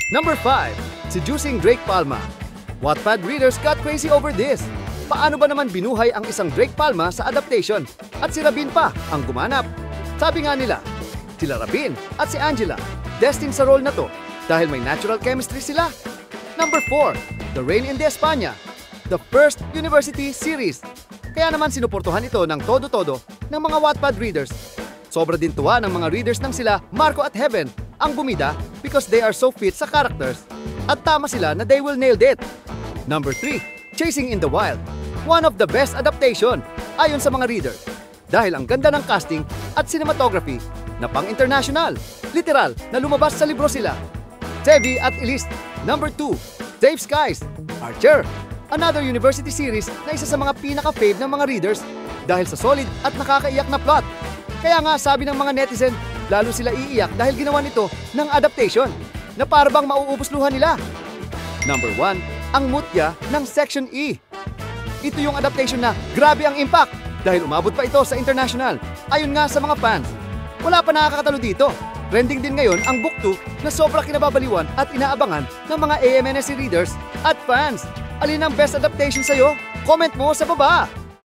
Number 5. Seducing Drake Palma. Wattpad readers got crazy over this. Paano ba naman binuhay ang isang Drake Palma sa adaptation? At si Rabin pa ang gumanap. Sabi nga nila, sila Rabin at si Angela destined sa role na to dahil may natural chemistry sila. Number 4. The Rain in the España. The first university series. Kaya naman sinuportuhan ito ng todo-todo ng mga Wattpad readers. Sobra din tuwa ng mga readers ng sila Marco at Heaven ang bumida because they are so fit sa characters. At tama sila na they will nail it. Number 3. Chasing in the Wild. One of the best adaptation ayon sa mga readers. Dahil ang ganda ng casting at cinematography na pang-international. Literal na lumabas sa libro sila. Sevi at Elise. Number 2. Save Skies. Archer. Another university series na isa sa mga pinaka-fave ng mga readers dahil sa solid at nakakaiyak na plot. Kaya nga sabi ng mga netizen, lalo sila iiyak dahil ginawa nito ng adaptation na para bang mauubos luha nila. Number 1, ang Mutya ng Section E. Ito yung adaptation na grabe ang impact dahil umabot pa ito sa international. Ayon nga sa mga fans, wala pa nakakatalo dito. Trending din ngayon ang book 2 na sobra kinababaliwan at inaabangan ng mga AMNSC readers at fans. Alin ang best adaptation sa'yo? Comment mo sa baba!